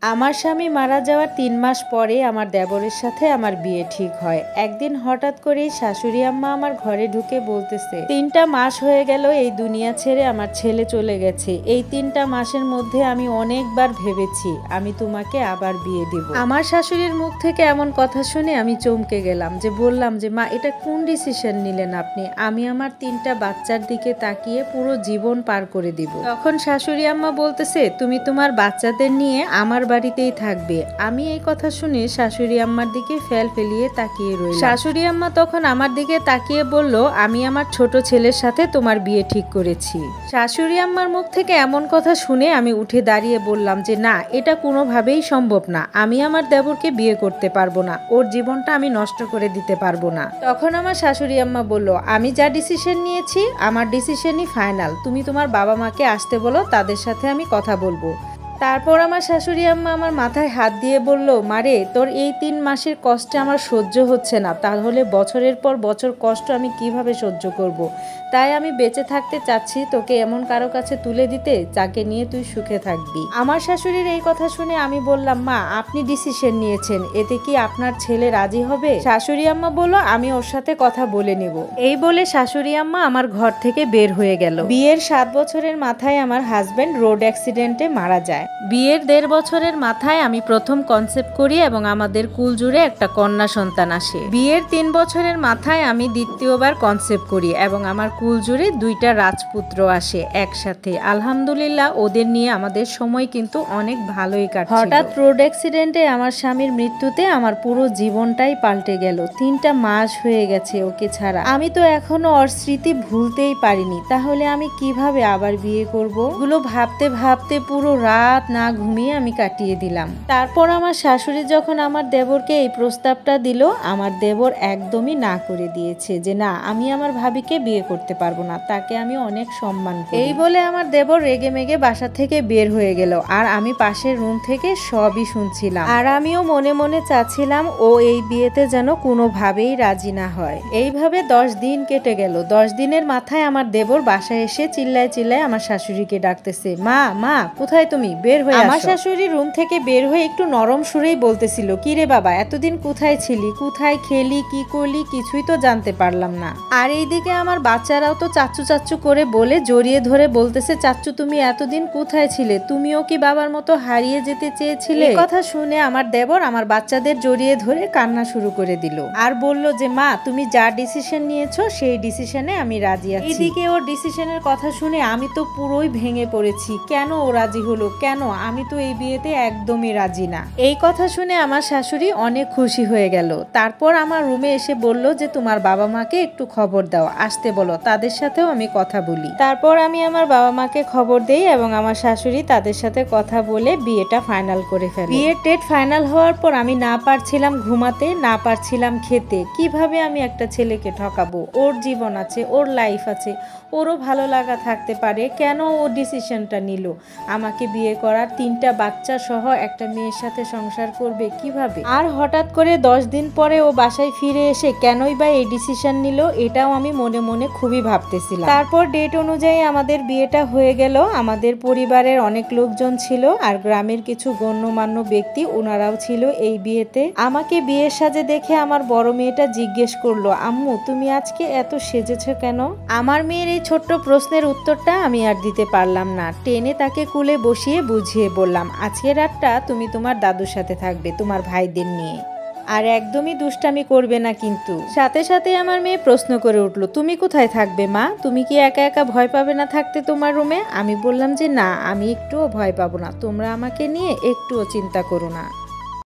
আমার স্বামী মারা যাওয়ার ৩ মাস পরে আমার দেবরের সাথে আমার বিয়ে ঠিক হয়। একদিন হঠাৎ করেই শাশুড়ি আম্মা আমার ঘরে ঢুকে বলতেছে, ৩টা মাস হয়ে গেল এই দুনিয়া ছেড়ে আমার ছেলে চলে গেছে। এই ৩টা মাসের মধ্যে আমি অনেকবার ভেবেছি আমি তোমাকে আবার বিয়ে দেব। আমার শাশুড়ির মুখ থেকে এমন কথা শুনে আমি চমকে গেলাম, যে বললাম যে মা, এটা কোন ডিসিশন নিলেন আপনি? আমি আমার ৩টা বাচ্চার দিকে তাকিয়ে পুরো জীবন পার করে দিব। তখন শাশুড়ি আম্মা বলতেছে, তুমি তোমার বাচ্চাদের নিয়ে আমার বাড়িতেই থাকবে। আমি এই কথা শুনে শাশুড়ি আম্মার দিকে ফেলিয়ে তাকিয়ে রইলাম। শাশুড়ি আম্মা তখন আমার দিকে তাকিয়ে বলল, আমি আমার ছোট ছেলের সাথে তোমার বিয়ে ঠিক করেছি। শাশুড়ি আম্মার মুখ থেকে এমন কথা শুনে আমি উঠে দাঁড়িয়ে বললাম যে না, এটা কোনোভাবেই সম্ভব না। আমি আমার দেবরকে বিয়ে করতে পারবো না, ওর জীবনটা আমি নষ্ট করে দিতে পারবো না। তখন আমার শাশুড়ি আম্মা বলল, আমি যা ডিসিশন নিয়েছি আমার ডিসিশনই ফাইনাল। তুমি তোমার বাবা মাকে আসতে বলো, তাদের সাথে আমি কথা বলবো। তারপর আমার শাশুড়ি আম্মা আমার মাথায় হাত দিয়ে বলল, মারে, তোর এই ৩ মাসের কষ্ট আমার সহ্য হচ্ছে না, তাহলে বছরের পর বছর কষ্ট আমি কিভাবে সহ্য করব। তাই আমি বেঁচে থাকতে চাচ্ছি তোকে এমন কারো কাছে তুলে দিতে যাকে নিয়ে তুই সুখে থাকবি। আমার শাশুড়ির এই কথা শুনে আমি বললাম, মা, আপনি ডিসিশন নিয়েছেন, এতে কি আপনার ছেলে রাজি হবে? শাশুড়ি আম্মা বলল, আমি ওর সাথে কথা বলে নেব। এই বলে শাশুড়ি আম্মা আমার ঘর থেকে বের হয়ে গেল। বিয়ের ৭ বছরের মাথায় আমার হাজবেন্ড রোড অ্যাক্সিডেন্টে মারা যায়। বিয়ের ১.৫ বছরের মাথায় আমি প্রথম কনসেপ্ট করি এবং আমাদের কুল জুড়ে একটা কন্যা সন্তান আসে। বিয়ের ৩ বছরের মাথায় আমি দ্বিতীয়বার কনসেপ্ট করি এবং আমার কুল জুড়ে 2টা রাজপুত্র আসে একসাথে। আলহামদুলিল্লাহ, ওদের নিয়ে আমাদের সময় কিন্তু অনেক ভালোই কাটছিল। হঠাৎ রোড অ্যাক্সিডেন্টে আমার স্বামীর মৃত্যুতে আমার পুরো জীবনটাই পাল্টে গেল। 3টা মাস হয়ে গেছে ওকে ছাড়া। আমি তো এখনো ওর স্মৃতি ভুলতেই পারিনি। তাহলে আমি কিভাবে আবার বিয়ে করব? এগুলো ভাবতে ভাবতে পুরো রাত না ঘুমিয়ে আমি কাটিয়ে দিলাম। তারপর আমার শাশুড়ি যখন আমার দেবরকে এই প্রস্তাবটা দিল, আমার দেবর একদমই না করে দিয়েছে, যে না, আমি আমার ভাবিকে বিয়ে করতে পারবো না, তাকে আমি অনেক সম্মান করি। এই বলে আমার দেবর রেগে মেগে বাসা থেকে বের হয়ে গেল। আর আমি পাশের রুম থেকে সবই শুনছিলাম। আর আমিও মনে মনে চাচ্ছিলাম ও এই বিয়েতে যেন কোনোভাবেই রাজি না হয়। এইভাবে 10 দিন কেটে গেল। 10 দিনের মাথায় আমার দেবর বাসায় এসে চিল্লায় চিল্লায় আমার শাশুড়িকে ডাকতেছে, মা, মা, কোথায় তুমি? বের হয়ে আসো। আমার শাশুড়ি রুম থেকে বের হয়ে একটু নরম সুরেই বলতেছিল, কি রে বাবা, এতদিন কোথায় ছিলি? কোথায় খেলি, কি করলি, কিছুই তো জানতে পারলাম না। আর এইদিকে আমার বাচ্চারাও তো চাচ্চু চাচ্চু করে বলে জড়িয়ে ধরে বলতেছে, চাচ্চু, তুমি এতদিন কোথায় ছিলে? তুমিও কি বাবার মতো হারিয়ে যেতে চেয়েছিলে? এই কথা শুনে আমার দেবর আমার বাচ্চাদের জড়িয়ে ধরে কান্না শুরু করে দিল আর বলল যে, মা, তুমি যা ডিসিশন নিয়েছো সেই ডিসিশনে আমি রাজি আছি। এদিকে ওর ডিসিশনের কথা শুনে আমি তো পুরোই ভেঙে পড়েছি। কেন ও রাজি হলো? কেন? আমি তো এই বিয়েতে একদমই রাজি না। এই কথা শুনে আমার শাশুড়ি অনেক খুশি হয়ে গেল। তারপর আমার রুমে এসে বলল যে, তোমার বাবা মাকে একটু খবর দাও, আসতে বলো, তাদের সাথেও আমি কথা বলি। তারপর আমি আমার বাবা মাকে খবর দেই এবং আমার শাশুড়ি তাদের সাথে কথা বলে বিয়েটা ফাইনাল করে ফেলে। বিয়ের ডেট ফাইনাল হওয়ার পর আমি না পারছিলাম ঘুমাতে, না পারছিলাম খেতে। কিভাবে আমি একটা ছেলেকে ঠকাবো? ওর জীবন আছে, ওর লাইফ আছে, ওরও ভালো লাগা থাকতে পারে। কেন ও ডিসিশনটা নিল আমাকে বিয়ে করার? 3টা বাচ্চা সহ একটা মেয়ের সাথে সংসার করবে কিভাবে? আর হঠাৎ করে 10 দিন পরে ও বাসায় ফিরে এসে কেনই বা এই ডিসিশন নিল, এটাও আমি মনে মনে খুবই ভাবতেছিলাম। তারপর ডেট অনুযায়ী আমাদের বিয়েটা হয়ে গেল। আমাদের পরিবারের অনেক লোকজন ছিল আর গ্রামের কিছু গণ্যমান্য ব্যক্তি, ওনারাও ছিল এই বিয়েতে। আমাকে বিয়ের সাজে দেখে আমার বড় মেয়েটা জিজ্ঞেস করলো, আম্মু, তুমি আজকে এত সেজেছ কেন? আমার মেয়ের এই ছোট্ট প্রশ্নের উত্তরটা আমি আর দিতে পারলাম না। টেনে তাকে কুলে বসিয়ে বুঝিয়ে বললাম, আজকের রাতটা তুমি তোমার দাদুর সাথে থাকবে, তোমার ভাইদের নিয়ে, আর একদমই দুষ্টামি করবে না কিন্তু। সাথে সাথে আমার মেয়ে প্রশ্ন করে উঠলো, তুমি কোথায় থাকবে মা? তুমি কি একা একা ভয় পাবে না থাকতে তোমার রুমে? আমি বললাম যে না, আমি একটুও ভয় পাবো না, তোমরা আমাকে নিয়ে একটুও চিন্তা করো না।